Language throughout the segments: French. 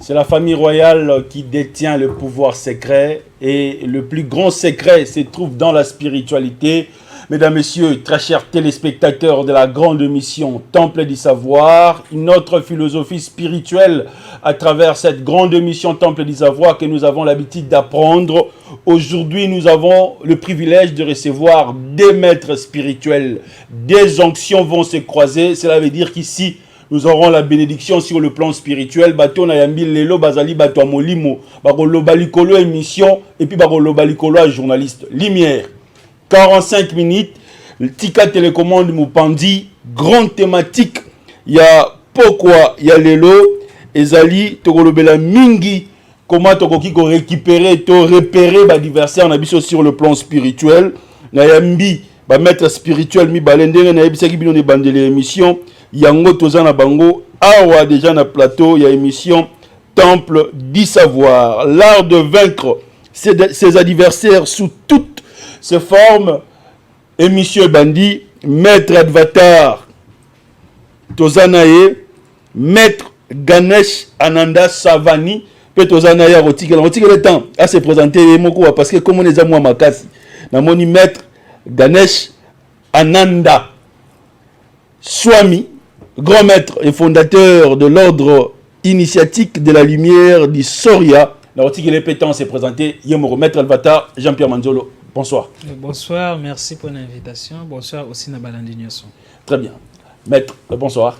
C'est la famille royale qui détient le pouvoir secret et le plus grand secret se trouve dans la spiritualité. Mesdames, Messieurs, très chers téléspectateurs de la grande émission Temple du Savoir, une autre philosophie spirituelle à travers cette grande émission Temple du Savoir que nous avons l'habitude d'apprendre. Aujourd'hui, nous avons le privilège de recevoir des maîtres spirituels. Des onctions vont se croiser. Cela veut dire qu'ici, nous aurons la bénédiction sur le plan spirituel. Bato na yambi lelo bazali bato a molimo. Bako lobalikolo émission et puis bako lobalikolo a journaliste. Lumière. 45 minutes. Le Tika télécommande Mupandi. Grande thématique. Il y a pourquoi il y a lelo. Ezali tokolobela mingi. Comment tokoki ko récupérer, to repérer l'adversaire. On a biso sur le plan spirituel. Na yambi ba maître spirituel mi balendenge na yebisa ki bino ne bandele émission. Yango tozana bango awa déjà na plateau, il y a émission Temple du Savoir, l'art de vaincre ses adversaires sous toutes ses formes. Émission Bandi, maître Advatar Tozanaye, maître Ganesh Ananda Savani, peut Tozanaye Rotikela. Rotikela le temps à se présenter parce que comme on est à moi makasi, na moni maître Ganesh Ananda Swami, grand maître et fondateur de l'ordre initiatique de la lumière du Soria. La rotique est pétant s'est présenté. Yemoro, maître Alvatar, Jean-Pierre Manzolo. Bonsoir. Bonsoir, merci pour l'invitation. Bonsoir aussi Nabalandi Nyonso. Très bien. Maître, bonsoir.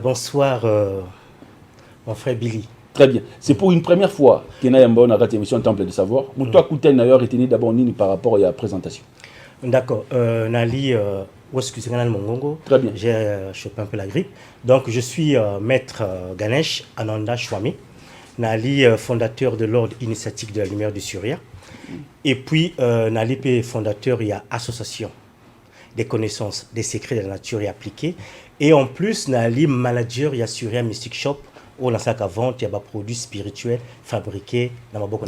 Bonsoir, mon frère Billy. Très bien. C'est pour une première fois qu'il y a une émission Temple du Savoir. Toi, Kouten, d'ailleurs, retenu d'abord par rapport à la présentation. D'accord. Nali. Très bien. J'ai chopé un peu la grippe. Donc, je suis maître Ganesh Ananda Swami, Nali, fondateur de l'ordre initiatique de la lumière du Surya. Et puis, Nali, fondateur, il y a association des connaissances, des secrets de la nature et appliqués. Et en plus, Nali, manager, il y a Surya Mystic Shop, où dans sa vente, il y a des produits spirituels fabriqués dans ma boca.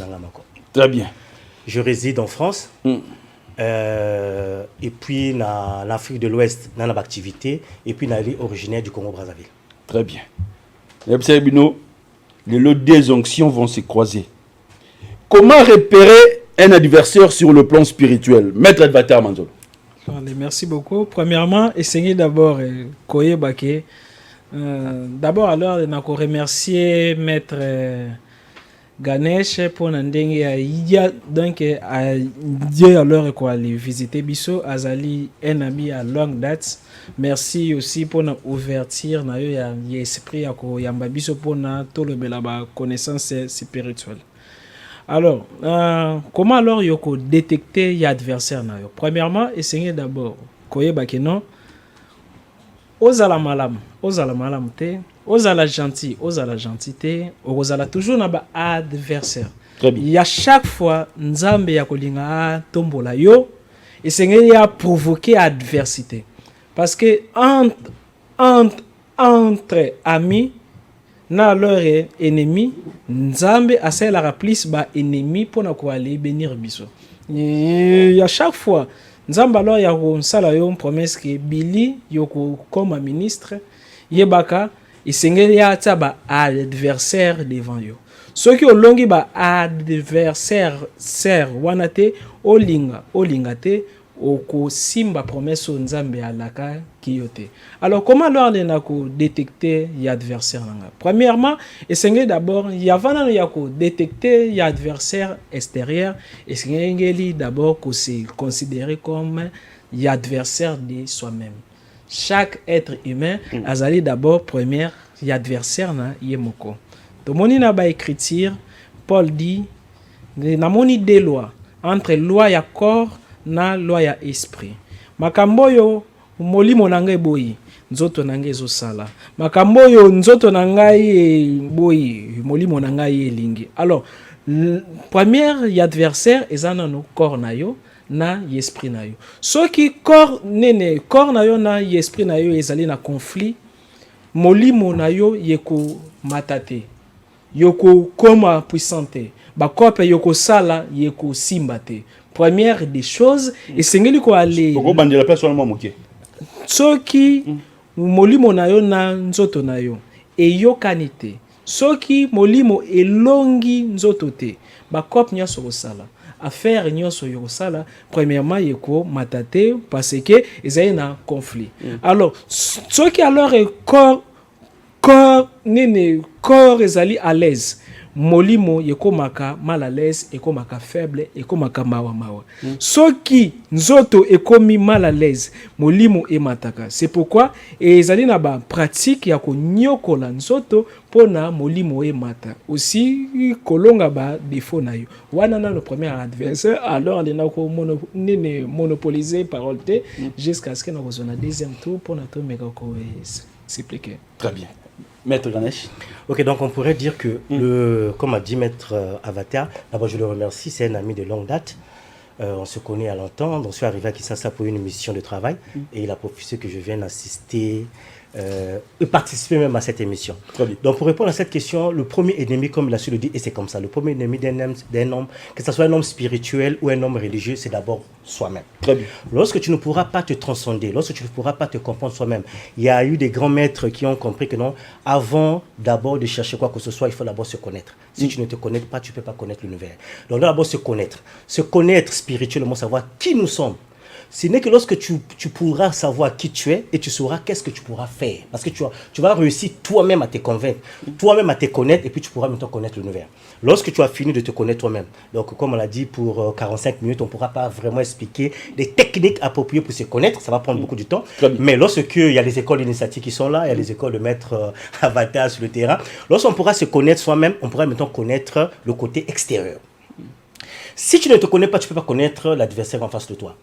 Très bien. Je réside en France. Et puis en Afrique de l'Ouest, dans l'activité, et puis dans originaire du Congo-Brazzaville. Très bien. Les lots des onctions vont se croiser. Comment repérer un adversaire sur le plan spirituel? Maître Advatar Manzolo. Merci beaucoup. Premièrement, essayez d'abord Koye Baké. D'abord, alors, on a remercier Maître Ganesh pour n'endengue ya donc à Dieu alors quoi aller visiter Bisso Azali un ami à longue date. Merci aussi pour notre ouverture na yo ya esprit ya ko yamba Bisso pour na tout le bela connaissance spirituelle. Alors comment alors yoko détecter y adversaire na yo? Premièrement, essayez d'abord koyeba que non ozala malam te. Ozala gentil, ozala gentité, ozala toujours na ba adversaire. Très bien. Il y a chaque fois nzambe ya kolinga tombola yo et c'est ya provoquer adversité. Parce que entre amis na leur ennemi, nzambe asa la rapplice ba ennemi pour na ko aller bénir biso. Il y a chaque fois nzambe alors ya ko sala yo promesse que Billy yoko comme ministre yebaka et sengeli ya taba adversaire devant yo. Ceux qui ont longi ba adversaire wanate olinga te oko simba promesse nzambe alaka kiyote. Alors comment alors les nako détecter y adversaire nanga? Premièrement, et sengeli d'abord y avant ya ko détecter y adversaire extérieur et sengeli d'abord ko se considérer comme y adversaire de soi-même. Chaque être humain azali d'abord première y adversaire na yemoko. To moni na ba écriture Paul dit na moni des lois entre loi ya corps na loi ya esprit. Makambo yo molimo nangai boyi nzoto nangai zo sala. Makambo yo nzoto nangai boyi molimo nangai elingi. Alors première y adversaire ezana no corps na yo na esprit na yo. Ce qui corps na yo na esprit na yo ezali na conflit, molimo na yo yeko matate. Yoko koma puissante. Ba kope yoko sala yeko simbate. Première des choses et sengeli ko aller. Koko bandela place seulement moké. Ce qui molimo na yo na nzoto na yo e yokanite. soki molimo elongi nzoto te bakop nyonso kosala affaire nyonso yokosala premièrement yeko matate parce que ezali na conflit alors soki alors corps ezali à l'aise molimo ekomaka mal à l'aise ekomaka faible ekomaka mawa soki nzoto ekomi mal à l'aise molimo emataka c'est pourquoi ezali na ba pratique ya konyokola nzoto pona molimo emata aussi kolonga ba défaut na yo wana na le premier adversaire alors alena ko monopoliser parole te jusqu'à ce que na kozona deuxième tour pona to meka ko s'expliquer. Très bien. Maître Ganesh. Ok, donc on pourrait dire que, comme a dit Maître Avatar, d'abord je le remercie, c'est un ami de longue date. On se connaît à longtemps, donc je suis arrivé à Kinshasa pour une mission de travail et il a profité que je vienne assister et participer même à cette émission. Donc pour répondre à cette question, le premier ennemi, comme il a su le dire, et c'est comme ça, le premier ennemi d'un homme, que ce soit un homme spirituel ou un homme religieux, c'est d'abord soi-même. Très bien. Lorsque tu ne pourras pas te transcender, lorsque tu ne pourras pas te comprendre soi-même, il y a eu des grands maîtres qui ont compris que non, avant d'abord de chercher quoi que ce soit, il faut d'abord se connaître. Si tu ne te connais pas, tu ne peux pas connaître l'univers. Donc d'abord se connaître. Se connaître spirituellement, savoir qui nous sommes. Ce n'est que lorsque tu pourras savoir qui tu es et tu sauras qu'est-ce que tu pourras faire. Parce que tu vas réussir toi-même à te convaincre, toi-même à te connaître et puis tu pourras maintenant connaître l'univers. Lorsque tu as fini de te connaître toi-même, donc comme on l'a dit, pour 45 minutes, on ne pourra pas vraiment expliquer des techniques appropriées pour se connaître, ça va prendre beaucoup de temps. Mais lorsqu'il y a les écoles d'initiative qui sont là, il y a les écoles de maître Avatar sur le terrain, lorsqu'on pourra se connaître soi-même, on pourra maintenant connaître le côté extérieur. Si tu ne te connais pas, tu ne peux pas connaître l'adversaire en face de toi.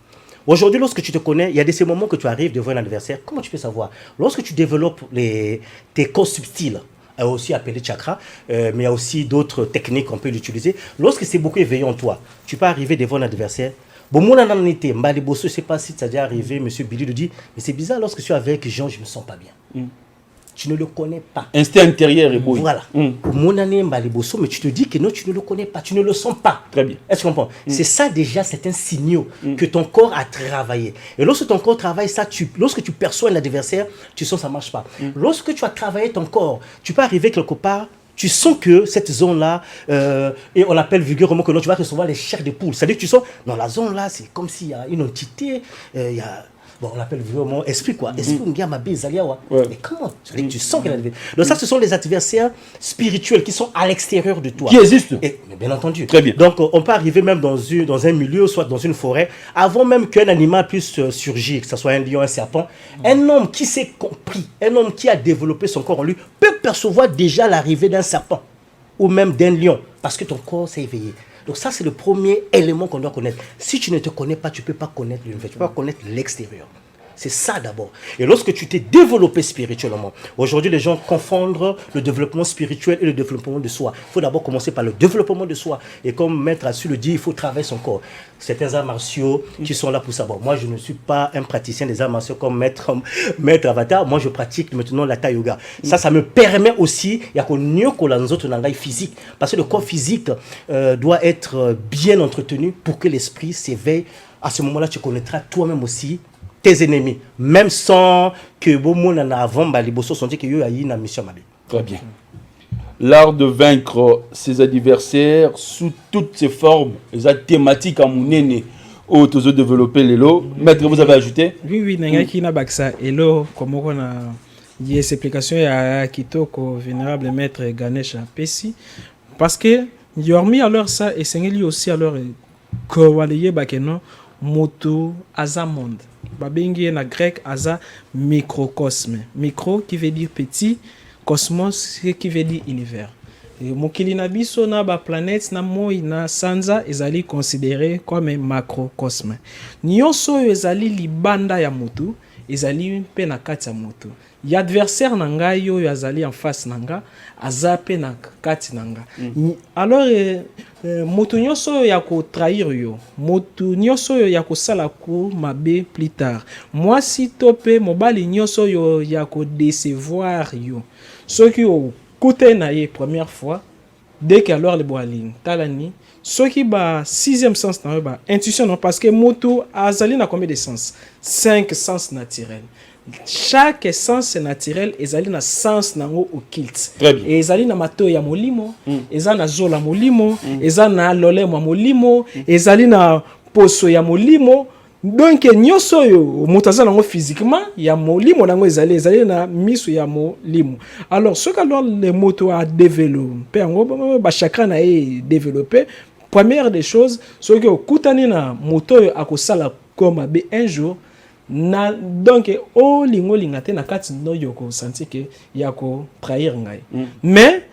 Aujourd'hui, lorsque tu te connais, il y a ces moments que tu arrives devant un adversaire. Comment tu peux savoir? Lorsque tu développes tes corps subtils, aussi appelés chakras, mais il y a aussi d'autres techniques qu'on peut l'utiliser. Lorsque c'est beaucoup éveillé en toi, tu peux arriver devant un adversaire. Bon, moi, je ne sais pas si ça a déjà arrivé, M. Billy le dit, mais c'est bizarre, lorsque je suis avec Jean, je ne me sens pas bien. Tu ne le connais pas. Instinct intérieur est beau. Voilà. Mon année Mbaliboso, mais tu te dis que non, tu ne le connais pas, tu ne le sens pas. Très bien. Est-ce que tu comprends? C'est ça déjà, c'est un signal que ton corps a travaillé. Et lorsque ton corps travaille ça, lorsque tu perçois un adversaire, tu sens que ça ne marche pas. Lorsque tu as travaillé ton corps, tu peux arriver quelque part, tu sens que cette zone-là, et on l'appelle vulgairement que non, tu vas recevoir les chairs de poule. C'est-à-dire que tu sens, dans la zone-là, c'est comme s'il y a une entité, il y a... Bon, on l'appelle vraiment esprit, quoi. Esprit, mais comment? Tu sens qu'il y a des... Donc ça, ce sont les adversaires spirituels qui sont à l'extérieur de toi. Qui existent. Mais bien entendu. Très bien. Donc, on peut arriver même dans un milieu, soit dans une forêt, avant même qu'un animal puisse surgir, que ce soit un lion, un serpent. Un homme qui s'est compris, un homme qui a développé son corps en lui, peut percevoir déjà l'arrivée d'un serpent ou même d'un lion, parce que ton corps s'est éveillé. Donc ça, c'est le premier élément qu'on doit connaître. Si tu ne te connais pas, tu ne peux pas connaître l'univers, tu ne peux pas connaître l'extérieur. C'est ça d'abord. Et lorsque tu t'es développé spirituellement, aujourd'hui les gens confondent le développement spirituel et le développement de soi. Il faut d'abord commencer par le développement de soi. Et comme Maître Assu le dit, il faut travailler son corps. Certains arts martiaux qui sont là pour savoir. Moi, je ne suis pas un praticien des arts martiaux comme Maître Avatar. Moi, je pratique maintenant l'Hatha Yoga. Ça me permet aussi, il y a qu'on mieux que les autres n'engagent physique. Parce que le corps physique doit être bien entretenu pour que l'esprit s'éveille. À ce moment-là, tu connaîtras toi-même aussi tes ennemis, même sans que beaucoup avant baliboso sont dit que yo ayi na mission mabe. Très bien. L'art de vaincre ses adversaires sous toutes ses formes, les thématiques à mounene au tozo développer les lots. Maître, vous avez ajouté? Oui, nangaki na baksa elo comme on a y explication ya kitoko vénérable maître Ganesh Pesi parce que yormi alors ça et sengeli aussi alors ko waliye bakeno moto azamonde. Babengi na grec aza microcosme. Micro qui veut dire petit, cosmos qui veut dire univers. Mokili na biso na ba planète na moi na sanza ezali considéré comme un macrocosme. Nyonso ezali libanda ya moto, ezali pe na kati ya moto. Ya adversaire na ngai yo azali en face na nga, aza pe na kati na nga. Alors moto nyonso ya ko trahir yo, moto nyonso ya ko sala ko mabe plus tard. Moi si topé mobali nyonso yo ya ko décevoir yo. Ceux qui ont côté na ye première fois dès que alors le boaline talani ceux qui ba sixième sens na ba intuition non parce que moto azali na combien de sens 5 sens naturels chaque sens naturel ezali na sens nango occulte. Très bien. Et ezali na mato ya molimo, ezali na zola molimo, ezali na lolemo ya molimo, ezali na poso ya molimo. Donc nyonso yo motaza nango physiquement ya molimo nango ezali na miso ya molimo. Alors ce que alors les motos a développé yango ba chakra na e développé, première des choses ce que okutani na moto yo akosala comme be un jour na donc o linga te na kati no yoko senti que yako trahir ngai. Mais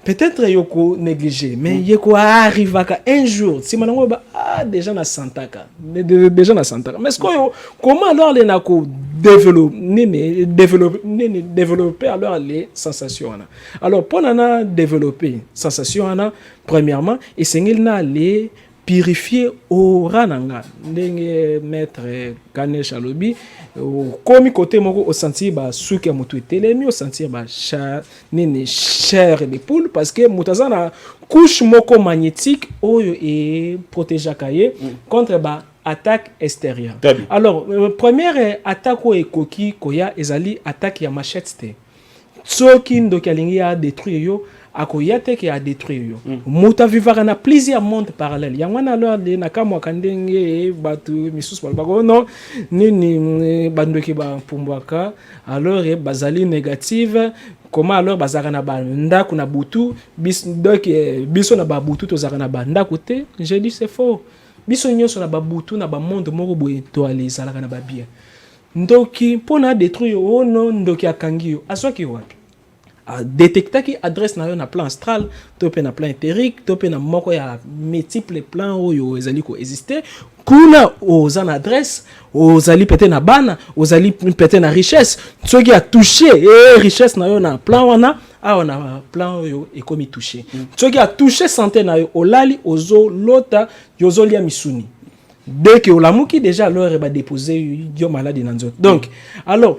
peut-être yoko négligé, mais yoko arrivaka un jour si manango ba déjà na santaka déjà na santaka. Mais comment alors les nako développer alors les sensations. Alors pour nana développer sensations premièrement et sengil na les purifier au rananga ndenge maître Ganesh alobi komi côté moko au sentir ba suki ya mutu telemi au sentir ba chair de poule parce que mutazana couche moko magnétique oyo et protéger kaye contre ba attaque extérieure. Alors première attaque o ekoki koya ezali attaque ya machette te soki ndoki alingi ya détruire yo akoyate ki a détruire yo. Muta vivara na plusieurs mondes parallèles. Yangwana alors de nakamo kandenge batu misus balbako non ni bandoki ba pumbwaka alors bazali négative. Comment alors bazara na ba ndaku na butu biso na ba butu to zara na ba ndaku te. J'ai dit c'est faux. Biso nyonso na ba butu na ba monde moko boye to ali zala na ba bien. Ndoki pona détruire yo non ndoki akangi yo. Asoki wapi? Détecter qui adresse na yo na plan astral, topé na plan éthérique, topé na moko ya multiples plans oyo ezali ko exister. Kuna aux en adresse, aux ali pété na bana, aux ali pété na richesse. Ce qui a touché richesse na yo na plan wana, on a plan yo et comme touché. Ce qui a touché santé na yo olali ozo lota yozo lia misuni. Dès que olamuki déjà alors va déposer yo maladie dans autres. Donc alors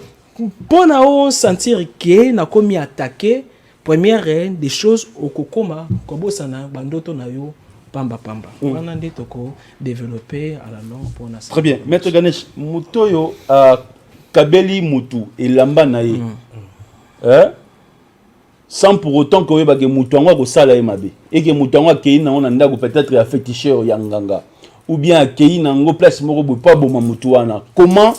pour nous sentir que na komi attaqué première des choses au kokoma kobosana bandoto na yo pamba wana nde toko développer à la longue pour na. Très bien, maître Ganesh mutoyo kabeli mutu elamba na ye sans pour autant que ba ke mutu ngwa ko sala mabe et que mutu ngwa ke na on ndako peut-être ya féticheur ya nganga ou bien ke na ngo place moko bo pas bo mutu wana. Comment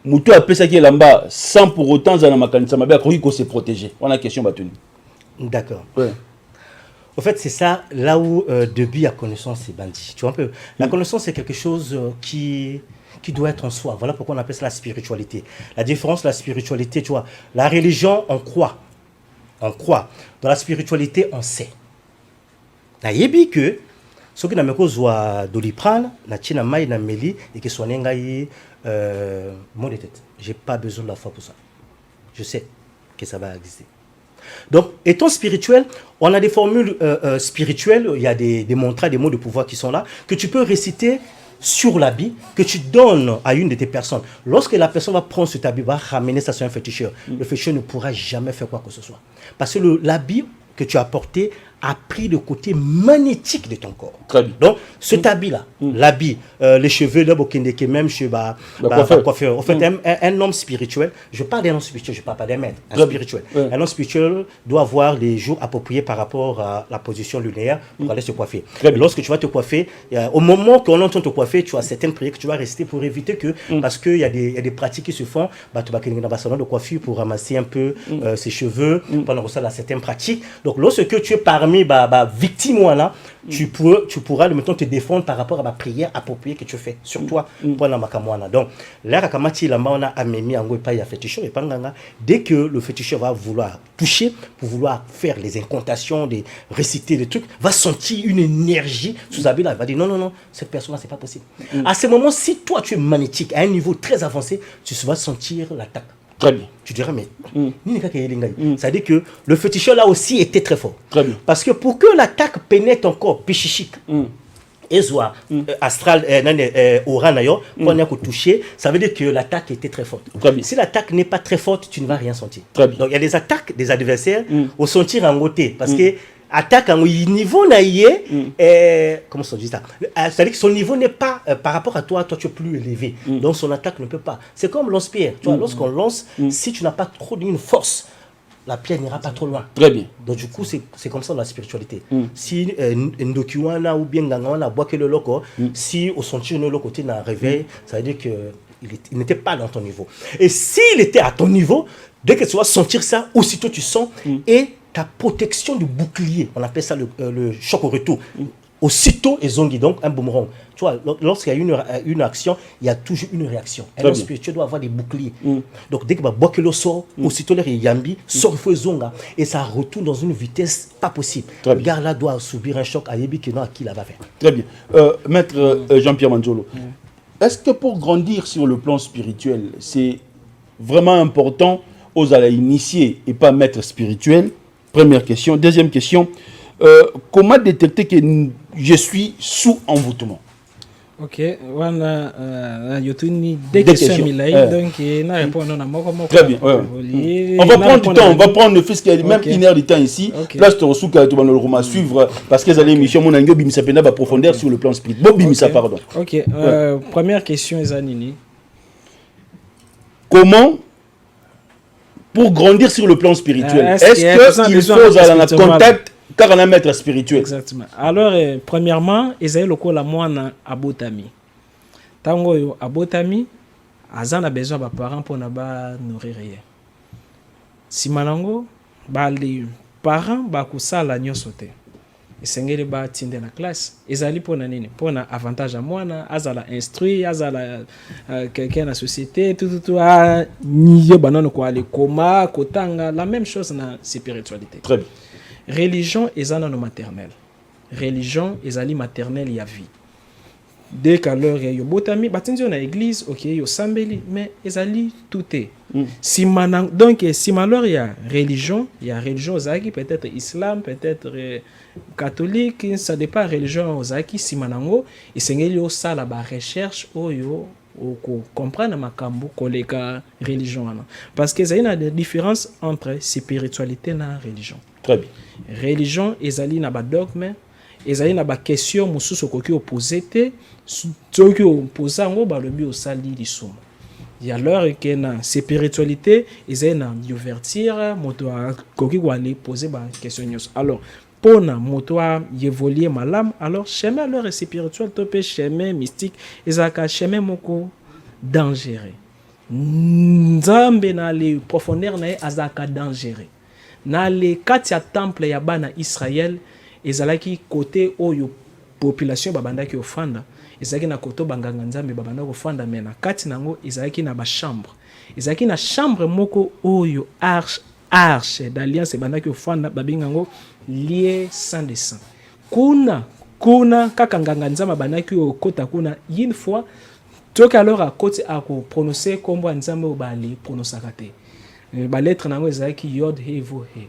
Moutou a pensé qu'il est là-bas sans pour autant dans ma canne, ça m'a bien cru qu'on s'est protégé. On a une question battue. D'accord. Ouais. Au fait, c'est ça là où Debi a connaissance c'est bandit. Tu vois un peu. La connaissance c'est quelque chose qui doit être en soi. Voilà pourquoi on appelle ça la spiritualité. La différence, la spiritualité, tu vois. La religion, on croit. On croit. Dans la spiritualité, on sait. Nayebi que ce qui n'a pas besoin d'oliprane, na tina mai na meli et que soit nengai mot de tête. J'ai pas besoin de la foi pour ça. Je sais que ça va exister. Donc, étant spirituel, on a des formules spirituelles, il y a des mantras, des mots de pouvoir qui sont là, que tu peux réciter sur l'habit, que tu donnes à une de tes personnes. Lorsque la personne va prendre cet habit, va ramener ça sur un féticheur, le féticheur ne pourra jamais faire quoi que ce soit. Parce que l'habit que tu as porté a pris le côté magnétique de ton corps. Très bien. Donc, cet habit-là, l'habit, les cheveux, même chez coiffeur. En fait, un homme spirituel, je parle d'un homme spirituel, je ne parle pas d'un maître, un spirituel. Un homme spirituel doit avoir les jours appropriés par rapport à la position lunaire pour aller se coiffer. Lorsque tu vas te coiffer, au moment qu'on entend te coiffer, tu as certaines prières que tu vas rester pour éviter que, parce qu'il y a des pratiques qui se font, tu vas dans un salon de coiffure pour ramasser un peu ses cheveux, pendant ça, certaines pratiques. Donc, lorsque tu es parmi victime là, tu pourras maintenant te défendre par rapport à ma prière appropriée que tu fais sur toi pendant ma kamwana. Donc là kakamati la maona amemi ango pa ya féticheur et panganga dès que le féticheur va vouloir toucher pour vouloir faire les incantations, des réciter des trucs, va sentir une énergie sous habit là, il va dire non cette personne là c'est pas possible. À ce moment si toi tu es magnétique à un niveau très avancé, tu vas sentir l'attaque. Très bien. Tu dirais, mais ça veut dire que le féticheur là aussi était très fort. Très bien. Parce que pour que l'attaque pénètre ton corps psychique, et soit astral, aura d'ailleurs, pour qu'on touché, ça veut dire que l'attaque était très forte. Très bien. Si l'attaque n'est pas très forte, tu ne vas rien sentir. Très bien. Donc il y a des attaques des adversaires au sentir en côté. Parce que attaque à niveau comment ça dit ça, c'est-à-dire que son niveau n'est pas par rapport à toi tu es plus élevé, donc son attaque ne peut pas. C'est comme lance-pierre, tu vois, lorsqu'on lance, si tu n'as pas trop d'une force, la pierre n'ira pas trop loin. Très bien. Donc du coup, c'est comme ça dans la spiritualité. Si Ndokiwana ou bien Ngangwana boit que le loco, si au sentier le côté n'a réveil, ça veut dire que il n'était pas dans ton niveau. Et s'il était à ton niveau, dès que tu vas sentir ça, aussitôt tu sens, et ta protection du bouclier, on appelle ça le choc au retour, aussitôt et zongi, donc un boomerang. Tu vois, lorsqu'il y a une action, il y a toujours une réaction. Un homme spirituel doit avoir des boucliers. Donc dès que Bokelo sort, aussitôt le Yambi sort il faut zonga, et ça retourne dans une vitesse pas possible. Le gars là doit subir un choc à Yebi qui n'a qui là-bas fait. Très bien. Maître Jean-Pierre Manzolo, est-ce que pour grandir sur le plan spirituel, c'est vraiment important aux à initiés et pas maître spirituel? Première question. Deuxième question, comment détecter que je suis sous envoûtement? Ok, voilà, des questions. Donc, très bien. On va prendre du temps, on va prendre le fait qu'il y a même une heure de temps ici. Place de ressources que tu vas suivre parce que les émissions, mon angle, Bimisa Pena va profondeur sur le plan spirituel. Bon, Bimisa, pardon. Ok, première question, Zanini. Comment, pour grandir sur le plan spirituel, est-ce qu'il faut aller en contact car on a un maître spirituel? Exactement. Alors, premièrement, Esaïe loko la moine abotami. Tango yo abotami, azan a besoin de parents pour ne pas nourrir rien. Si manango, les parents ba kusala nyosote. Esengeli ba tinde na classe. Ezali pour nini? Pour un avantage à moine, azala instruit, azala quelqu'un na société, tout niyo banano ko ale koma, kotanga, la même chose na spiritualité. Très bien. Religion ezana no maternelle. Religion ezali maternelle ya vie. Dès qu'alors yo botami batinzo na église, OK, yo sambeli, mais ezali tout est. Si manang donc si malheur ya religion ozaki peut-être islam, peut-être catholique, ça dépend religion ozaki si manango esengeli yo sala ba recherche oyo ou comprendre makambo koleka religion wana. Parce que il y a une différence entre spiritualité et religion. Très bien. Religion ezali na ba dogme, ezali na ba question mususu koki opposé te, soki opposé ngo ba lobi osali lisumu. Ya leur que na spiritualité ezali na ouverture moto koki ko aller poser ba question nyos. Alors pour na moto a évoluer malam, alors chemin leur spirituel topé chemin mystique ezaka chemin moko dangereux. Nzambe na les profondeurs na azaka dangereux. Na le katia temple ya bana Israël ezalaki côté oyo population babandaki ofanda ezalaki na koto banganga nzambe babandaki ofanda mais na kati nango ezalaki na ba chambre moko oyo arche d'alliance bandaki ofanda babingango lié sans de sang kuna kaka nganga nzambe bandaki okota kuna une fois toka alors à côté à prononcer kombo nzambe obali prononcaka te. Ba lettre nango ezalaki yod he vo he.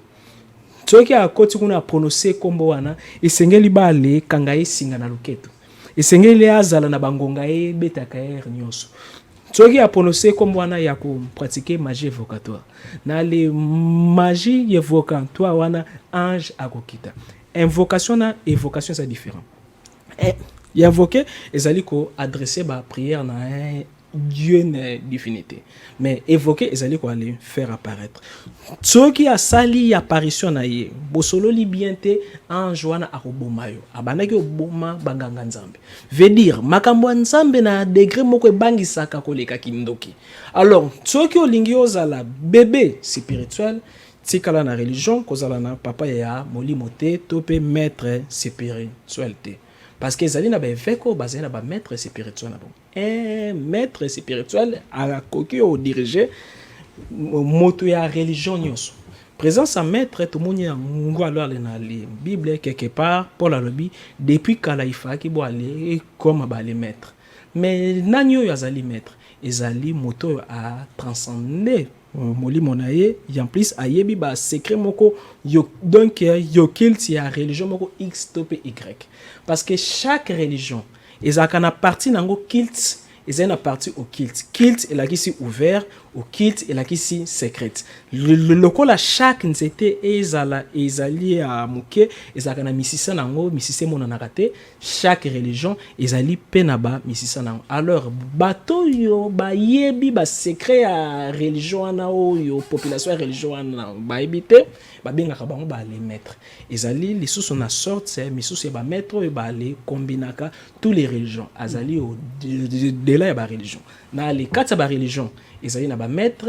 Toki a koti kuna prononcer kombo wana esengeli bale kanga esinga na loketo. Esengeli azala na bangonga e betaka nyonso. Toki a prononcer kombo wana ya ko pratiquer magie évocatoire. Na le magie évocatoire wana ange akokita. Invocation na évocation c'est différent. Et invoquer ezali ko adresser ba prière na Dieu n'est divinité. Mais évoquer, ils allaient aller faire apparaître. Ce qui a sali apparition na ye, bosolo libiente en joana arobomayo. Abanaki oboma banganga nzambe. Veut dire makambo nzambe na degré moko bangi saka koleka kindoki. Alors, ce qui olingi ozala bébé spirituel, tikala na religion, kozala na papa ya molimote, topé maître spiritualité. Parce que les alliés veko basé na ba maître spirituel na bon. Un maître spirituel à la coquille au diriger moto ya religion nyonso. Présence à maître tout monde ya ngo alors na la Bible quelque part pour la lobby depuis Kalaifa qui bo aller comme ba les maîtres. Mais nanyo ya zali maître, ezali moto a transcender moli monaye en plus ayebi ba secret moko yo donc yo kilt ya religion moko x top y. Parce que chaque religion ezaka na partie nango kilt ils ont une partie au kilt. Kilt est là qui est ouvert, au kilt est là qui est secrète. Le local à chaque nzete ezali à muke, ezaka na misisa nango, misisa mona nakate, chaque religion ezali penaba misisa nango. Alors bato yo ba yebi ba secret à religion na yo population à religion na ba ebite ba bengaka bango ba les maîtres. Ezali les sous na sorte, mais sous ba maître yo ba les combinaka tous les religions azali au de là ya ba religion. Na les quatre ba religion ezali na ba maître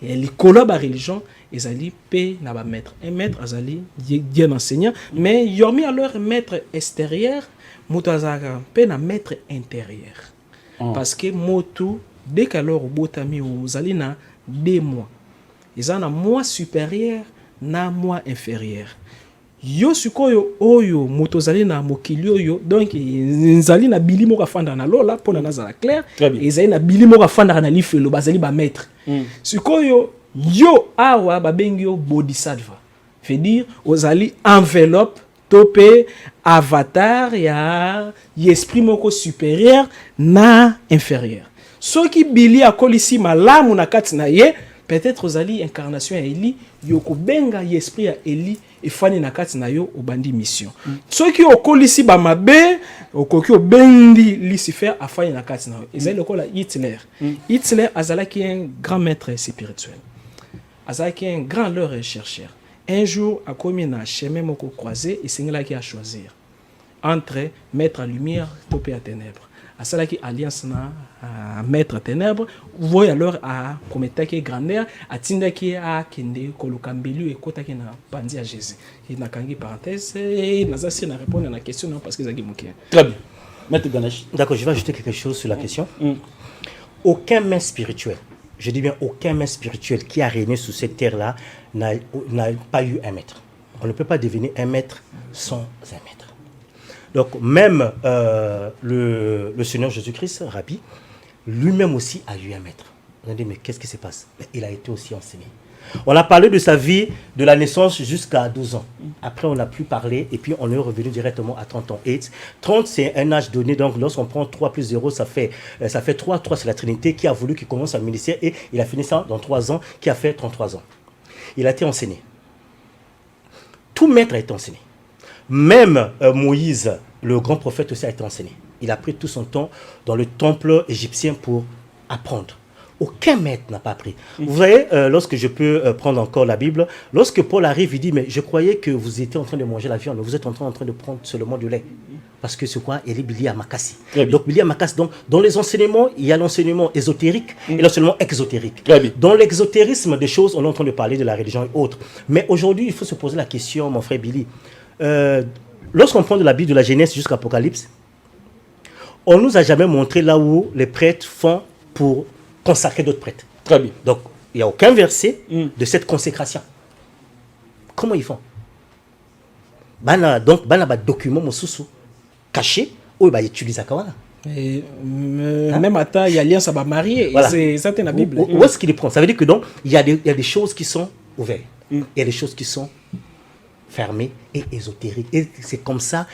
et les colla ba religion ezali pe na ba maître. Un maître azali bien enseignant, mais yormi alors maître extérieur, moto azaka pe na maître intérieur. Parce que moto dès qu'alors botami ozali na 2 mois. Ils ont un mois supérieur na mois inférieur. Yo sikoyo oyo moto zali na mokili oyo donc nzali na bili moko afanda na lola pona nazala clair ezali na bili moko afanda na lifelo bazali ba maître sikoyo yo awa babengi yo bodhisattva veut dire ozali enveloppe topé avatar ya esprit moko supérieur na inférieur soki bili akolisi malamu na kati na ye peut-être ozali incarnation ya Eli yoko benga esprit ya Eli efani na kati na yo obandi mission. Soki okolisi ba mabe okoki obendi Lucifer afani na kati na yo. Ezali lokola Hitler. Hitler azalaki un grand maître spirituel. Azalaki un grand leur chercheur. Un jour akomi na chemin moko croisé et singelaki a choisir entre mettre en lumière topé à ténèbres. Asalaki alliance na maître ténèbres voyez alors à prometaki grandeur atindaki a kende kolokambelu et kotaki na pandi à Jésus et na kangi parenthèse et nazasi na répondre à la question non parce que zaki moké. Très bien. Maître Ganesh. D'accord, je vais ajouter quelque chose sur la question. Aucun maître spirituel, je dis bien aucun maître spirituel qui a régné sur cette terre-là n'a pas eu un maître. On ne peut pas devenir un maître sans un maître. Donc même le Seigneur Jésus-Christ, Rabbi, lui-même aussi a eu un maître. On a dit mais qu'est-ce qui se passe? Il a été aussi enseigné. On a parlé de sa vie, de la naissance jusqu'à 12 ans. Après on n'a plus parlé et puis on est revenu directement à 30 ans. Et 30 c'est un âge donné, donc lorsqu'on prend 3 plus 0 ça fait 3. 3 c'est la Trinité qui a voulu qu'il commence un ministère et il a fini ça dans 3 ans, qui a fait 33 ans. Il a été enseigné. Tout maître a été enseigné. Même Moïse, le grand prophète aussi a été enseigné. Il a pris tout son temps dans le temple égyptien pour apprendre. Aucun maître n'a pas appris. Vous voyez, lorsque je peux prendre encore la Bible, lorsque Paul arrive, il dit, mais je croyais que vous étiez en train de manger la viande, mais vous êtes en train de prendre seulement du lait. Parce que c'est quoi? Il est Bili Amakasi. Donc, Bili Amakasi, donc, dans les enseignements, il y a l'enseignement ésotérique et l'enseignement exotérique. Dans l'exotérisme des choses, on est en train de parler de la religion et autres. Mais aujourd'hui, il faut se poser la question, mon frère Billy. Lorsqu'on prend de la Bible de la Genèse jusqu'à l'Apocalypse, on ne nous a jamais montré là où les prêtres font pour consacrer d'autres prêtres. Très bien. Donc, il n'y a aucun verset de cette consécration. Comment ils font? Donc, il y a des documents cachés où ils utilisent ça. Même à ta, il y a lien, ça va marier. Voilà. C'est ça, c'est la Bible. Où est-ce qu'il les prend? Ça veut dire que donc, il y a des choses qui sont ouvertes. Il y a des choses qui sont fermées et ésotériques. Et c'est comme ça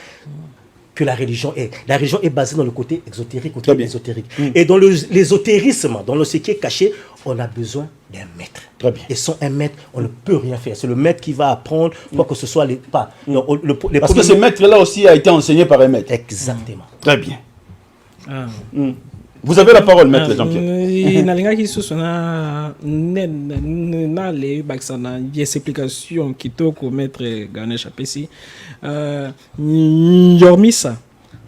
que la religion est. La religion est basée dans le côté exotérique, côté ésotérique. Et dans l'ésotérisme, dans ce qui est caché, on a besoin d'un maître. Très bien. Et sans un maître, on ne peut rien faire. C'est le maître qui va apprendre, quoi que ce soit les pas. Parce que ce maître-là aussi a été enseigné par un maître. Exactement. Très bien. Vous avez la parole, maître Jean-Pierre. Nalingaki susu na le baksana yes explication kitoko maître Ganesh apesi yormisa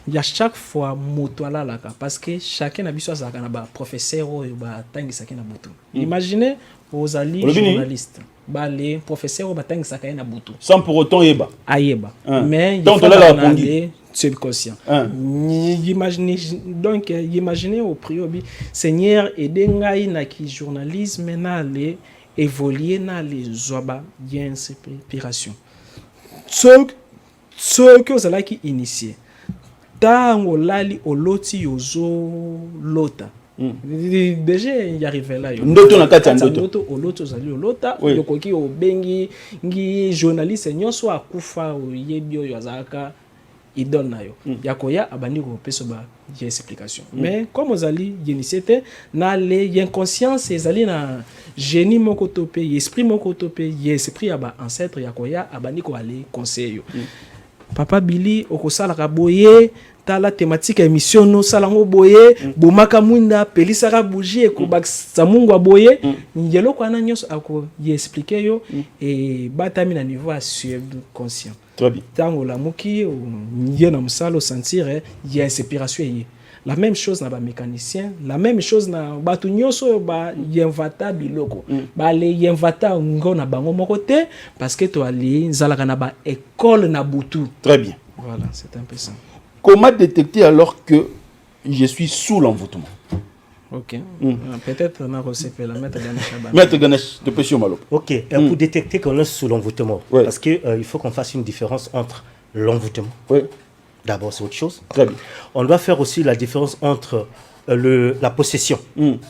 ya chaque fois moto alalaka parce que chacun na biso azaka na ba professeur oyo ba tangisaka na butu. Imaginez ozali journaliste les professeurs batangisaka na butu sans pour autant yeba ayeba mais donc là la pongi subconscient. Imaginez au priobi Seigneur aidez ngai na ki journalisme na le évoluer na les zoba bien inspiration. Ce que vous allez qui initier tango lali oloti yozo lota. Déjà il y arrive là ndoto na kati ndoto oloto zali olota yokoki obengi ngi journaliste nyonso akufa oyebi oyo azaka idole na yo yakoya abandi ko peso ba explication mais comme ozali yenisete na le inconscience ezali na génie moko to pe esprit moko to pe esprit aba ancêtre yakoya abandi ko aller conseil yo papa Billy okosalaka boye tala thématique émission no salango boye bomaka mwinda pelisaka bougie ko baksa mungu boye ngelo ko ana nyos ako expliquer yo et batami na niveau à subconscient. Très bien. Tango la muki yé na musalo sentir y a inspiration y la même chose na ba mécanicien, la même chose na batu nyoso ba yemvata biloko ba le yemvata ngo na bango moko te parce que to ali zalaka na ba école na butu. Très bien. Voilà, c'est un peu ça. Comment détecter alors que je suis sous l'envoûtement? Ok. Peut-être on a reçu la maître Ganesh. Maître Ganesh de Pétion Malo. Ok. Pour détecter qu'on est sous l'envoûtement, parce que il faut qu'on fasse une différence entre l'envoûtement. Oui. D'abord, c'est autre chose. Très bien. On doit faire aussi la différence entre la possession.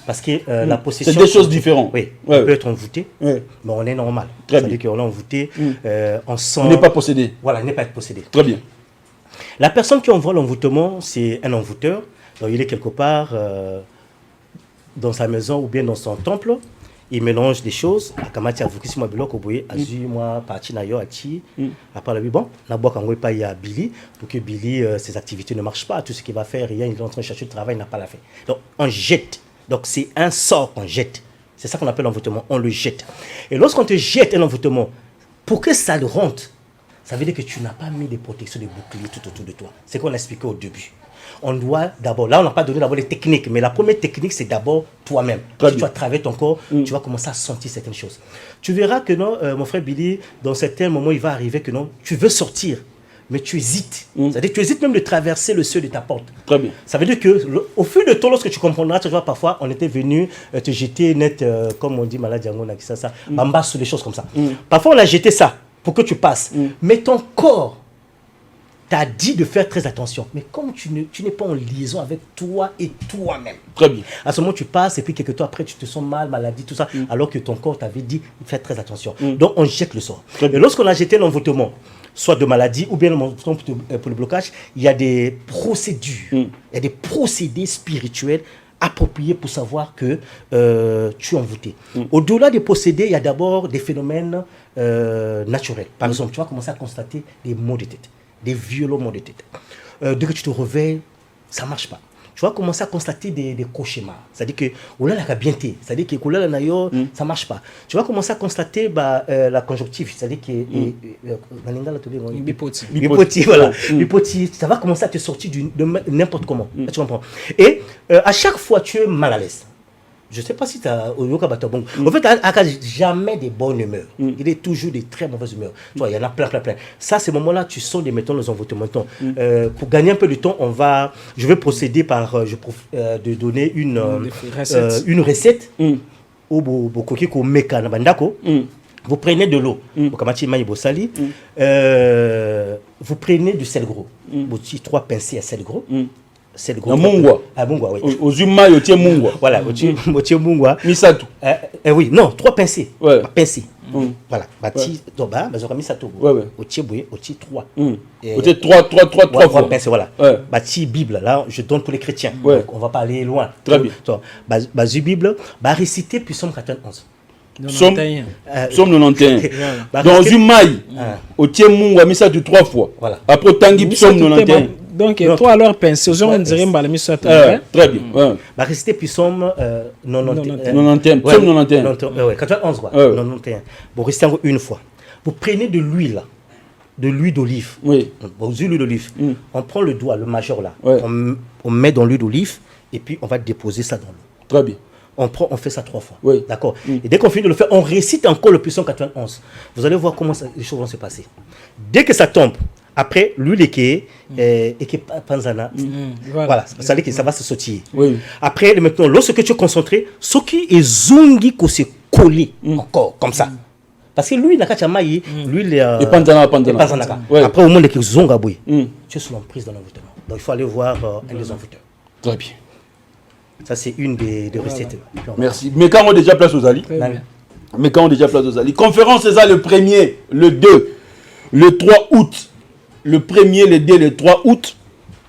Parce que la possession... C'est des choses différentes. Oui. On peut être envoûté, mais on est normal. Très bien. C'est-à-dire qu'on est envoûté, on sent... On n'est pas possédé. Voilà, on n'est pas possédé. Très bien. La personne qui envoie l'envoûtement, c'est un envoûteur. Donc, il est quelque part dans sa maison ou bien dans son temple. Il mélange des choses. Akamati avukisi mwa biloko boye azui mwa parti na yo ati. Après la bon, na bois kango pa ya Billy. Donc Billy ses activités ne marchent pas, tout ce qu'il va faire, il est en train de chercher du travail, il n'a pas la fait. Donc on jette. Donc c'est un sort qu'on jette. C'est ça qu'on appelle l'envoûtement, on le jette. Et lorsqu'on te jette un envoûtement, pour que ça le rentre, ça veut dire que tu n'as pas mis des protections, des boucliers tout autour de toi. C'est ce qu'on a expliqué au début. On doit d'abord, là on n'a pas donné d'abord les techniques, mais la première technique c'est d'abord toi-même. Si tu as travaillé ton corps, tu vas commencer à sentir certaines choses. Tu verras que non, mon frère Billy, dans certains moments il va arriver que non, tu veux sortir, mais tu hésites. C'est-à-dire que tu hésites même de traverser le seuil de ta porte. Très bien. Ça veut dire que au fil de temps, lorsque tu comprendras, tu vois parfois on était venu te jeter net, comme on dit maladie, ça, bambas, des choses comme ça. Parfois on a jeté ça pour que tu passes, mais ton corps t'as dit de faire très attention. Mais comme tu n'es pas en liaison avec toi et toi-même. Très bien. À ce moment, tu passes et puis quelques temps après, tu te sens mal, maladie, tout ça, alors que ton corps t'avait dit de faire très attention. Donc, on jette le sort. Et lorsqu'on a jeté l'envoûtement, soit de maladie ou bien l'envoûtement pour le blocage, il y a des procédures, il y a des procédés spirituels appropriés pour savoir que tu es envoûté. Au-delà des procédés, il y a d'abord des phénomènes naturels. Par exemple, tu vas commencer à constater des maux de tête. Des violents maux de tête. Dès que tu te réveilles, ça ne marche pas. Tu vas commencer à constater des cauchemars. C'est-à-dire que c'est-à-dire que ça ne marche pas. Tu vas commencer à constater la conjonctive. C'est-à-dire que bipoti, voilà. Bipoti, ça va commencer à te sortir de n'importe comment. Tu comprends? Et à chaque fois, tu es mal à l'aise. Je ne sais pas si tu as... En fait, Aka jamais des bonnes humeurs. Il est toujours des très mauvaises humeurs. Tu vois, il y en a plein. Ça, ces moments-là, tu sens des méthodes dans envoûtements. Pour gagner un peu de temps, je vais procéder par... de donner une recette. Vous prenez de l'eau. Vous prenez du sel gros. 3 pincées à sel gros. C'est gros. Mungwa. Mungwa, oui. Ozuma yotie mungwa. Voilà, yotie mungwa. Misatu. Oui, non, 3 pincées. Ouais. Pincées. Voilà. Bati doba, bazoka misatu. Ouais. Otie boué, otie 3. Otie 3 pincées, voilà. Ouais. Bati Bible, là, je donne pour les chrétiens. Ouais. Donc, on va pas aller loin. Très bien. Bazu Bible, réciter puis Psaume 91. Psaume 91. Dans une maille, otie mungwa misatu 3 fois. Voilà. Après tangi Psaume 91. Donc, toi alors, pensez, on dirait que très bien. Réciter puis Psaume 91. Psaume 91. 91, quoi. 91. Vous restez une fois. Vous prenez de l'huile d'olive. Oui. L'huile d'olive. On prend le doigt, le majeur là. Ouais. On met dans l'huile d'olive et puis on va déposer ça dans l'eau. Très bien. On fait ça 3 fois. Oui. D'accord. Et dès qu'on finit de le faire, on récite encore le Psaume 91. Vous allez voir comment les choses vont se passer. Dès que ça tombe, après, l'huile qui est panzana, voilà, ça veut dire que ça va se sortir. Oui. Après, maintenant, lorsque tu es concentré, ce qui est zongi qui se coller encore, comme ça. Parce que l'huile, l'huile est panzana. Ouais. Après, au moins, les zonga boui. Tu es sous l'emprise dans l'envoûtement. Donc, il faut aller voir un des envoûteurs. Très bien. Ça, c'est une des recettes. Merci. Mais quand on a déjà place aux alliés. Conférence, c'est ça le 1er, le 2, le 3 août. le 1er, le 2, le 3 août,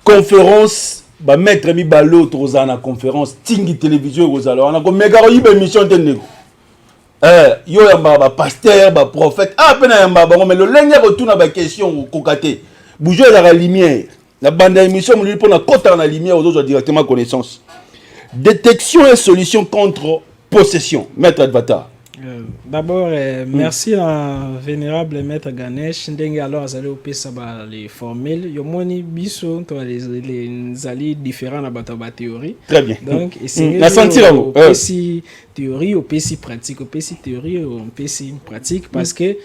conférence, bah maître mi balo toza na conférence, tingi télévision ozalo, on a comme méga yibe émission teneko. Yo yamba ba pasteur, ba prophète, pena yamba ba mais le lenge retourne ba question kokate. Bouger la lumière. La bande émission me lui pour la côte en la lumière aux autres directement connaissance. Détection et solution contre possession. Maître Advata. D'abord, merci à vénérable maître Ganesh. Ndenge alors allez au pesa les formules. Yomoni biso to les alliés différents na ba théorie. Très bien. Donc la sentir au PC théorie, au PC pratique, au PC théorie, au PC pratique parce que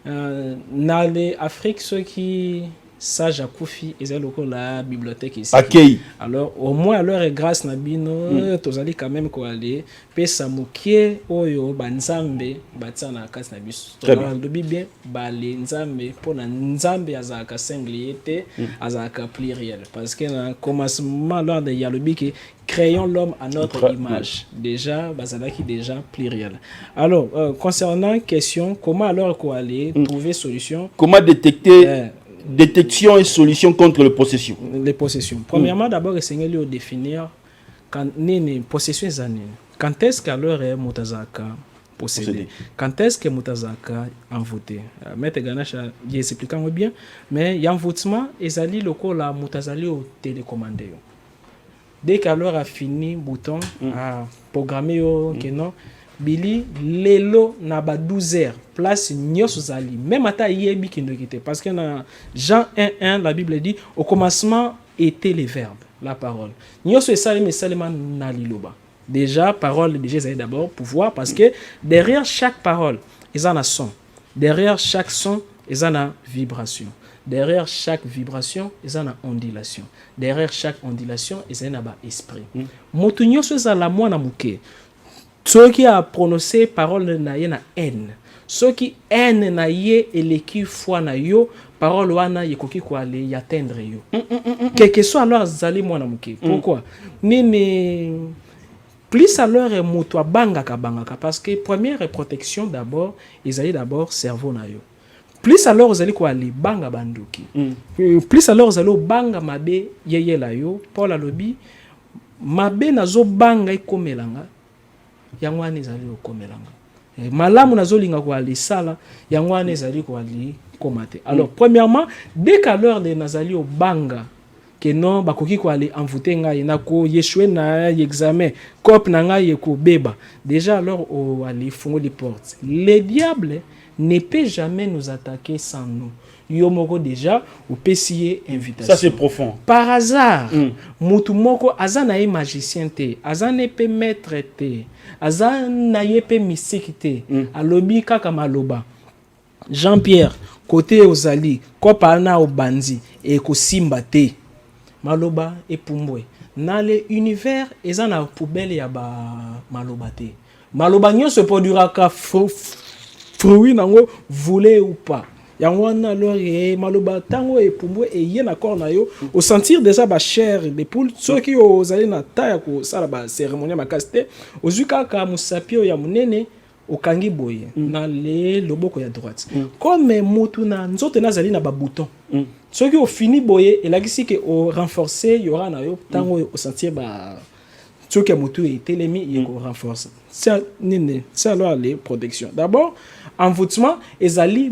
dans l'Afrique ceux qui sage à Koufi et la bibliothèque ici. Okay. Alors au moins alors grâce na bino tozali quand même ko aller pesa mukie oyo banzambe batsana kasi na biso. Lobi bien bale nzambe pona nzambe azaka singulier te azaka pluriel parce que na commencement lors de yalobi que créons l'homme à notre image. Déjà bazalaki déjà pluriel. Alors concernant question comment alors ko aller trouver solution? Comment détecter détection et solution contre les possessions. Les possessions. Premièrement, d'abord, essayer de définir quand les possessions sont. Quand est-ce qu'alors est Mutazaka possédé? Quand est-ce que Mutazaka envoûté? Maître Ganesh explique bien, mais il y a un envoûtement et zali loko la Mutazali au télécommandé. Dès qu'alors a fini bouton à programmer que non. Billy lelo na ba 12 heures place nyos zali même ata yebi kinokite parce que dans Jean 1:1 la Bible dit au commencement était les verbes la parole nyos esali mais seulement na liloba déjà parole déjà c'est d'abord pouvoir parce que derrière chaque parole ils en a son derrière chaque son ils en a vibration derrière chaque vibration ils en a ondulation derrière chaque ondulation ils en a ba esprit moto nyos za moi na muke. Ceux qui a prononcé parole na ye na haine. Ceux qui haine na ye et l'équipe foi na yo parole wana yekoki ko aller y atteindre yo. Quel que soit alors zali mwana muke. Pourquoi? Nini plus alors moto bangaka parce que première protection d'abord, ils allaient d'abord cerveau na yo. Plus alors vous allez ko aller banga banduki. Plus alors vous allez banga mabe yeye la yo Paul alobi mabe nazo banga ikomelanga. Yangwane zali okomelanga malamu nazolinga ko ali sala yangwane zali ko ali komate. Alors premièrement dès qu'à l'heure de nazali au banga que non bakoki ko ali envoûter ngai na ko yeshwe na examen cop na ngai ko beba déjà alors o ali fongo les portes. Le diable ne peut jamais nous attaquer sans nous. Yomoko déjà ou pesier invitation. Ça c'est profond. Par hasard, mutumoko azana e magicien te, azana pe maître te, azana pe mystique te, alobi kaka maloba. Jean-Pierre côté ozali, kopa na obandi e ko simba te. Maloba e pumbwe. Na le univers ezana poubelle ya ba maloba te. Maloba nyonso produira ka fruit nango voulez ou pas. Yangwana alors maloba tango et pumbwe et yena corna yo au sentir déjà ba chair des poules ceux qui ozali na taya ko sala ba cérémonie makasté ozuka ka musapio ya munene okangi boye na le loboko ya droite comme mutu na nzoto nazali na ba bouton ceux qui au fini boye et lagisi que au renforcer yora na yo tango au sentir ba ceux qui mutu et telemi yeko renforce c'est alors les protections d'abord envoûtement ezali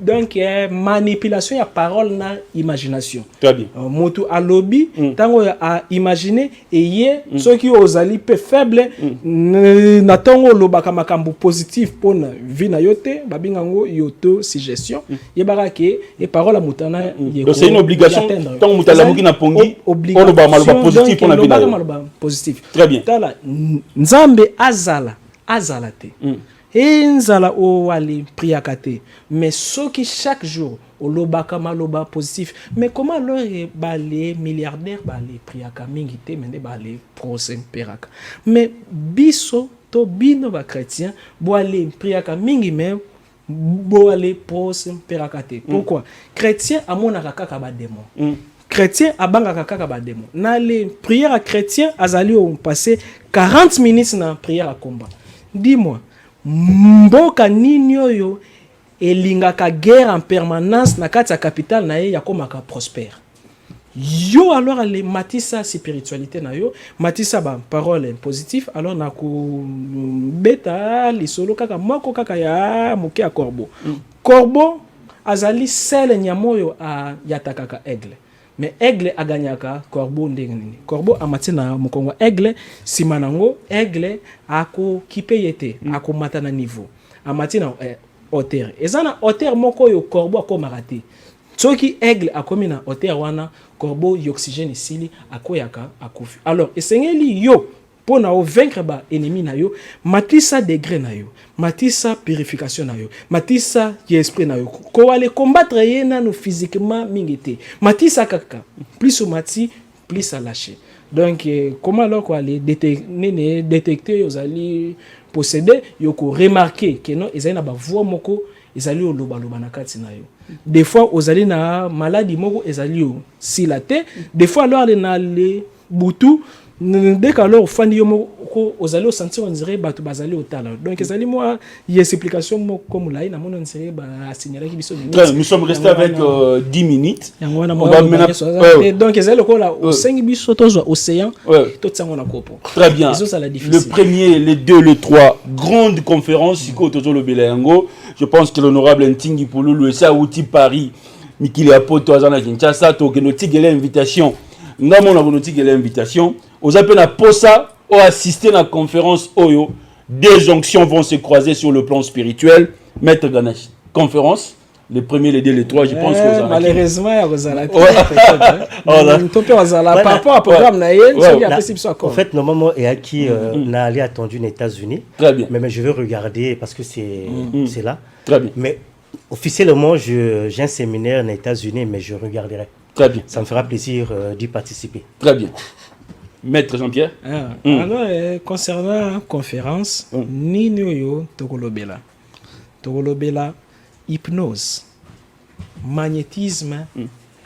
donc manipulation ya parole na imagination. Très bien. Motu alobi tango a imaginer et ye ceux qui ozali peu faible na tango lobaka makambo positif pona vie na yote babinga ngo yoto suggestion yebaka ke et parole mutana yeko. Donc c'est une obligation tango mutala muki na pongi oloba maloba positif pona vie na yo. Maloba positif. Très bien. Tala nzambe azala te. Et nzala o ali priakate mais ceux qui chaque jour au lobaka maloba positif mais comment leur balé milliardaire balé priaka mingi te mais balé prosemperaka mais biso to bino ba chrétien bo ali priaka mingi même bo ali prosemperaka te pourquoi chrétien amonaka kaka ba démon chrétien abangaka kaka ba démon na les prières chrétien azali on passer 40 minutes na prière à combat dis-moi mboka nini oyo elingaka guerre en permanence na kati ya capitale na ye ya komaka prospère. Yo alors les matissa spiritualité na yo, matissa ba parole positive alors na ko beta li solo kaka moko kaka ya moke ya corbeau. Corbeau azali sel nyamoyo a yatakaka aigle. Mais aigle aganyaka corbeau ndenge nini. Corbeau amati na mokongo aigle simanango aigle ako kipeyete ako matana niveau. Amati na hauteur. Ezana hauteur moko yo corbeau akomaka te. Tsoki aigle akomi na hauteur wana corbeau y'oxygène isili akoyaka akufi. Alors esengeli yo pona o vaincre ba ennemi na yo matisa degré na yo matisa purification na yo matisa esprit na yo ko aller combattre ye na no physiquement mingité matisa kaka plus ou mati plus à lâcher. Donc comment alors quoi aller détecter aux alliés posséder yo ko remarquer que non ezali na ba voix moko ezali o loba na kati na yo. Des fois aux alliés na maladie moko ezali o silate des fois alors na les butu dès qu'alors fandi yo aux allez sentir on dirait batu bazali au talent. Donc les allez moi il y a explication comme là na mon on dirait ba signaler qui biso. Nous sommes restés avec 10 minutes. On va mener donc les allez là au 5 biso tozo océan tout ça on a copo. Très bien. Le premier, les deux, le 3 grande conférence siko tozo le belango. Je pense que l'honorable Ntingi Pulu le sa outil Paris Mikili Apoto azana Kinshasa to que notre invitation. Ngamo na bonoti l'invitation aux appels à Posa ou assister à la conférence Oyo. Des onctions vont se croiser sur le plan spirituel. Maître Ganesh, conférence, les premiers, les deux, les trois, je pense que malheureusement, il y a Rosala. Par rapport au programme, en fait, normalement, et à qui n'a allé attendu aux États-Unis. Très bien. Mais je veux regarder parce que c'est là. Très bien. Mais officiellement, j'ai un séminaire aux États-Unis, mais je regarderai. Très bien. Ça me fera plaisir d'y participer. Très bien. Maître Jean-Pierre. Alors, concernant la conférence, Nino Togolobela. Togolobela, hypnose, magnétisme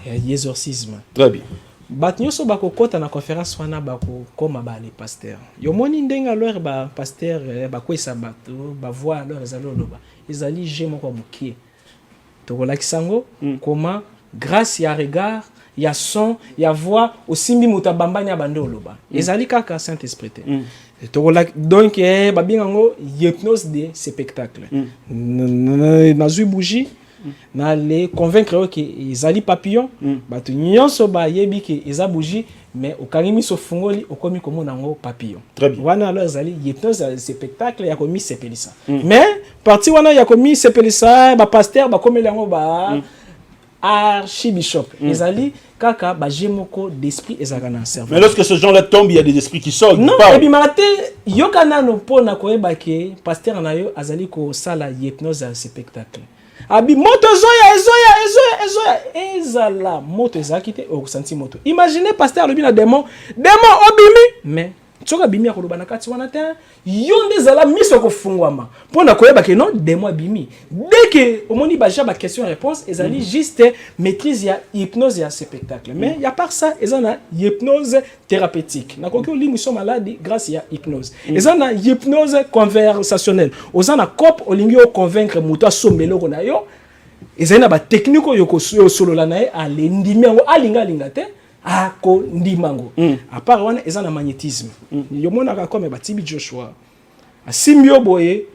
et exorcisme. Très bien. Batnyoso bako kota na conférence wana bako koma ba les pasteurs. Yo moni ndenga leur ba pasteur bako esabatu ba voix leur ezalo loba. Ezali jemo ko mukie. Togolakisango comment grâce ya regard, ya son, ya voix, osimbi mutabambanya bande oloba. Ezali kaka Saint-Esprit. Donc babingango hypnose de spectacle. Nazui bougie na les convaincre que ezali papillon, batu nyonso ba yebi que eza bougie mais okangimi so fungoli okomi komona ngo papillon. Très bien. Wana alors ezali hypnose de spectacle ya komi sepelisa. Mais parti wana ya komi sepelisa ba pasteur ba komela ngo ba archibishop. Ezali kaka ba jemoko d'esprit ezaka na cerveau. Mais lorsque ce gens-là tombent, il y a des esprits qui sortent. Non, et puis maté yokana no pona koyeba ke pasteur na yo azali ko sala hypnose à spectacle. Abi moto ezoya ezala moto ezakite o senti moto. Imaginez pasteur lobi na démon obimi mais tsoka bimi akoloba na kati wana te yonde zala miso ko fungwama pona koyeba ke non démon bimi. Dès que omoni ba ja ba question réponse ezali juste maîtrise ya hypnose ya spectacle. Mais ya part ça ezana hypnose thérapeutique. Na koki olingi so malade grâce ya hypnose. Ezana hypnose conversationnelle. Ozana cop olingi o convaincre muto asombelo ko na yo. Ezana ba technique yo ko solo la na e alendimi ngo alinga te. Ako ndimango. À part wana ezana magnétisme. Yo monaka comme batibi Joshua. Asimbio boye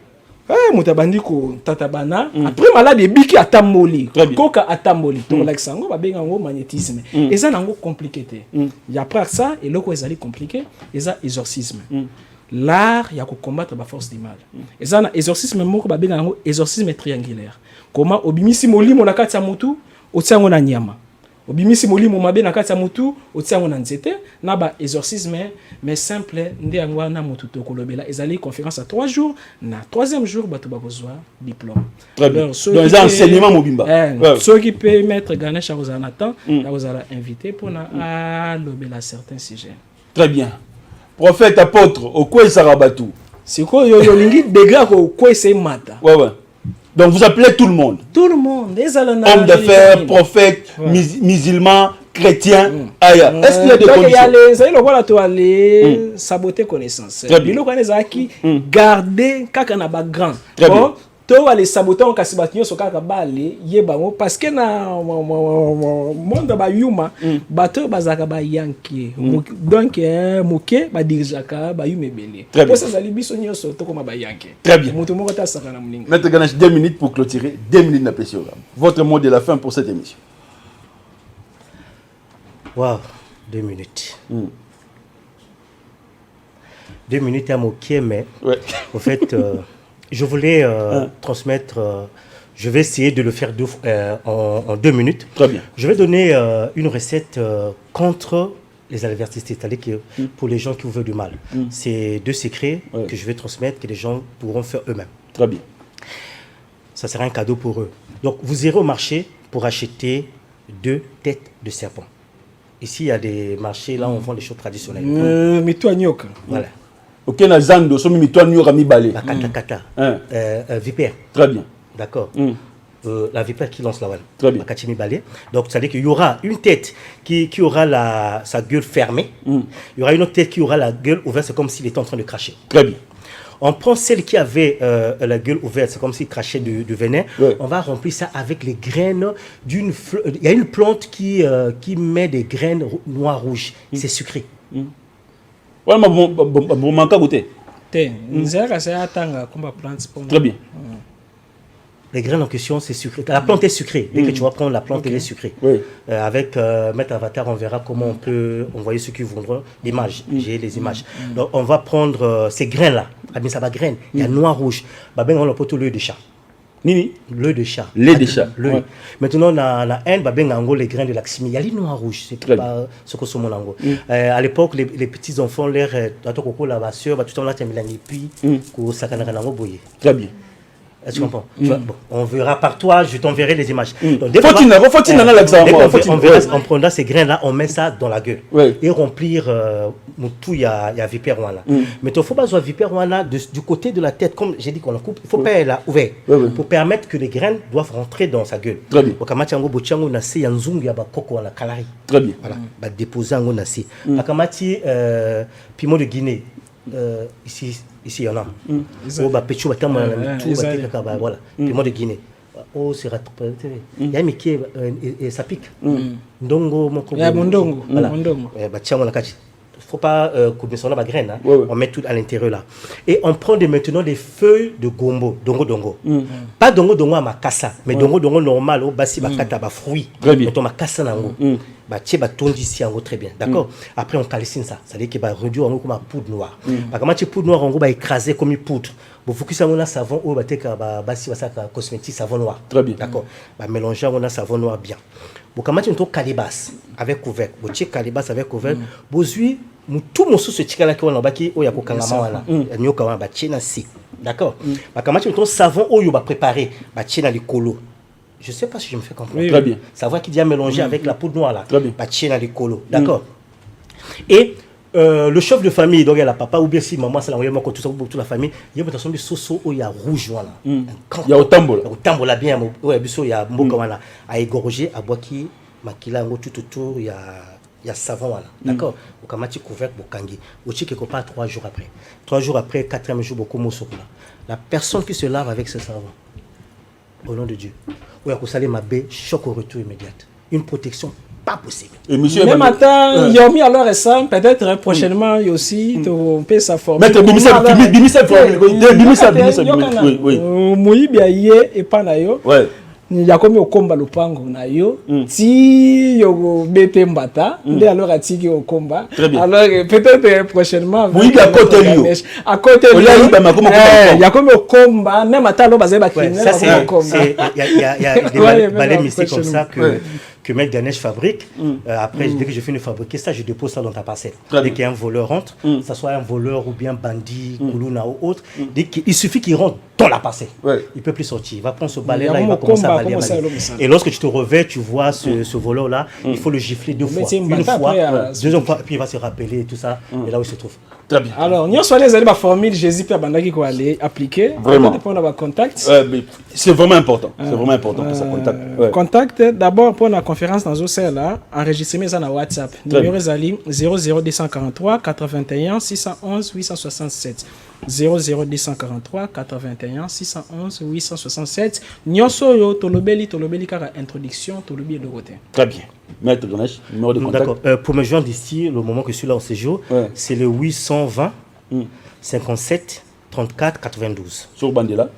mutabandi ko tatabana après malade biki atamboli koka atamboli to l'exango ba benga ngo magnétisme eza nango compliqué te y après ça et loko ezali compliqué eza exorcisme l'art ya ko combattre ba force du mal eza na exorcisme moko ba benga ngo exorcisme triangulaire comment obimisi molimo na kati ya mutu otiango na nyama obimisi molimo mabe na kati ya mutu otiango na nzete na ba exorcisme mais simple nde yango na mutu to kolobela ezali conférence à 3 jours na 3e jour bato bakozwa diplôme. Très bien. Donc les enseignements mobimba. Ceux qui peut mettre Ganesh à Rosanatan, vous allez inviter pour na lobela certains sujets. Très bien. Prophète apôtre au quoi sarabatu. C'est quoi yo lingi degré ko quoi c'est mata. Ouais. Donc vous appelez tout le monde. Tout le monde. Hommes d'affaires, prophètes, musulmans, chrétiens. Est-ce qu'il y a des conditions? Il y a les saboter connaissance. Il y a qui garder kaka na ba grand. to les sabotants kasi batinyo soka ka bale yebango parce que na monde ba yuma bato bazaka ba yanki donc moké ba dirijaka ba yumebele pour ça zali biso nyoso to koma ba yanki très bien mutu moko ta saka na mninga. Maître Ganesh, 2 minutes pour clôturer, 2 minutes d'appréciation. Votre mot de la fin pour cette émission. Wow, 2 minutes. 2 minutes à moquer, mais en fait, je voulais transmettre, je vais essayer de le faire en 2 minutes. Très bien. Je vais donner une recette contre les adversités, c'est-à-dire que pour les gens qui vous veulent du mal. C'est 2 secrets que je vais transmettre, que les gens pourront faire eux-mêmes. Très bien. Ça sera un cadeau pour eux. Donc, vous irez au marché pour acheter 2 têtes de serpent. Ici, il y a des marchés, là, on vend des choses traditionnelles. Mais toi, Nyoka. Voilà. Ok, na zando, so mi toi nyoka mi balé. La kata. Vipère. Très bien. D'accord. La vipère qui lance la voile. Très bien. La balai. Donc, ça veut dire qu'il y aura une tête qui aura sa gueule fermée. Il y aura une autre tête qui aura la gueule ouverte. C'est comme s'il était en train de cracher. Très bien. On prend celle qui avait la gueule ouverte, c'est comme s'il crachait du venin. On va remplir ça avec les graines d'une fleur. Il y a une plante qui met des graines noires-rouges. C'est sucré. Ouais, mais bon, manque à goûter. Très bien. Les graines en question, c'est sucré. La plante est sucrée. Dès que tu vas prendre la plante, elle est sucrée. Oui. Avec Maître Avatar, on verra comment on peut envoyer ceux qui voudront l'image. J'ai les images. Donc, on va prendre ces graines-là. Ça va graines. Il y a noir, rouge. On a plutôt l'œil de chat. Nini? L'œil de chat. L'œil de chat. Ouais. Maintenant, on a les graines de laximi. Il y a les noirs rouges. C'est pas ce que c'est mon langue. À l'époque, les petits enfants, leur la soeur, tout le temps, puis, très bien. Est-ce que tu comprends? Bon, on verra par toi, je t'enverrai les images. On prendra ces grains-là, on met ça dans la gueule. Et remplir tout, il y a vipère. Mais il ne faut pas avoir vipère du côté de la tête, comme j'ai dit qu'on la coupe, il ne faut pas la ouvrir. Pour permettre que les graines doivent rentrer dans sa gueule. Très bien. Très bien. Voilà, déposer en nasi. Akamati, piment de Guinée. Ici il y en a. Voilà, piment de Guinée. Oh, c'est il y a mais qui ça pique. Ndongo moko. Mondongo. Voilà. Faut pas couper sur la graine. On met tout à l'intérieur là. Et on prend maintenant des feuilles de gombo, dongo. Pas dongo à makassa, mais dongo normal au basi bakata ba fruit. Mais makassa nango. Très bien, d'accord. Après on calcine ça, ça veut dire qu'il va réduire en comme poudre noire. Parce que poudre noire on va écraser comme une poudre. Vous focus sur un savon ou basi cosmétique savon noir. Très bien. D'accord. Bah mélanger on a savon noir bien. Vous commencez un calebasse avec couvercle. Vous check calebasse avec couvercle. Vous suivez tout mon sous ce tika là qui on a baki o ya ko kangama wana. Nyoka wana ba chena si. D'accord. Bah commencez un savon o yo ba préparer ba chena likolo. Je ne sais pas si je me fais comprendre. Très bien. Savoir qu'il vient mélanger avec la poudre noire là. Très bien. Dans les colos. D'accord. Et le chef de famille, donc il y a la papa ou bien si maman, c'est l'envoyement contre toute la famille. Il y a une façon de soso où il y a rouge voilà. Il y a au tambour. Au tambour là bien. Ouais, il y a mboka voilà. À égorger, à boire qui, makila tout autour il y a savon voilà. D'accord. Au kamati couvercle bokangi. Au chi quelque part 3 jours après. 3 jours après, 4e jour beaucoup mosoko là. La personne qui se lave avec ce savon. Au nom de Dieu. Ou à cause ma baie, choc au retour immédiate. Une protection pas possible. Et monsieur même attends, il y a mis alors récent, peut-être prochainement il y a aussi on peut sa former. Maître Bimisa oui. Moi bien hier et pas nayo. Ouais. Il y a comme au combat le pango nayo. Si yo bete mbata, il alors atiki au combat. Alors peut-être prochainement. Oui, à côté lui. À côté lui. Il y a comme au combat, même attends lo bazé ba criminel. Ça c'est il y a des balais mystiques comme ça que Maître Ganesh fabrique. Après, dès que je finis de fabriquer ça, je dépose ça dans ta parcelle. Dès qu'un voleur rentre, que ce soit un voleur ou bien bandit, Koulouna ou autre, il suffit qu'il rentre dans la parcelle. Il ne peut plus sortir. Il va prendre ce balai là, il va commencer à balayer. Et lorsque tu te revais, tu vois ce voleur là, il faut le gifler 2 fois. Une fois, 2e fois, puis il va se rappeler et tout ça, et là où il se trouve. Très bien. Alors, nous sommes allés la formule Jésus Père Bandaki qu'on allait appliquer. Vraiment. Pour avoir contact. C'est vraiment important. C'est vraiment important pour ça contact. Contact d'abord pour la conférence dans ce là, enregistrez ça dans WhatsApp. Numéro Zali 00243 81 611 867. 00243 81 611 867 nyonso yo tolobeli kaka introduction tolobi de côté. Très bien. Maître Ganesh, numéro de contact. D'accord. Pour me joindre ici, le moment que je suis là au séjour, c'est le 820 57 34 92. Sur Bandela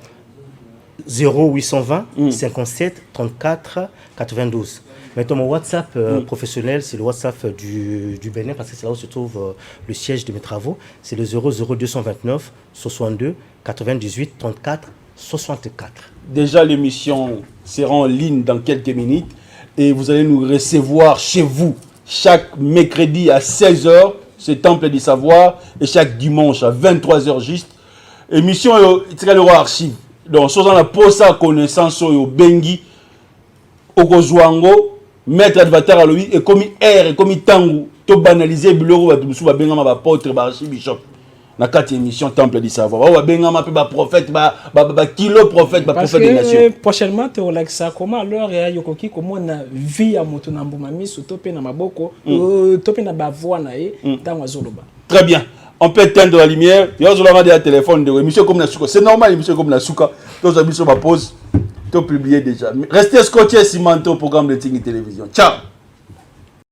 0820 57 34 92. Maintenant, mon WhatsApp professionnel, c'est le WhatsApp du Bénin, parce que c'est là où se trouve le siège de mes travaux. C'est le 00229 62 98 34 64. Déjà, l'émission sera en ligne dans quelques minutes et vous allez nous recevoir chez vous chaque mercredi à 16h, c'est Temple du Savoir, et chaque dimanche à 23h juste. Émission, c'est le archive. Donc, si on a posé sa connaissance au Bengi, au Kozwango, mettre adversaire à lui, et comme R, et comme Tangu, tout banaliser, Biloro, va bengama ba porte, ba archibishop. Na quatre émissions Temple du Savoir. Va bengama pe ba prophète, ba kilo prophète, ba prophète des nations. Prochainement, tu auras ça comment alors il y a yokoki comment na vie à moto na mbumami sotope na maboko, tope na ba voix na e, dans azoloba. Très bien. On peut éteindre la lumière. Il y a un téléphone de émission comme Nasuka. C'est normal, émission comme Nasuka. Tous amis sur ma pause. Tout publié déjà. Restez scotchés, cimentés au programme de Tingui Télévision. Ciao.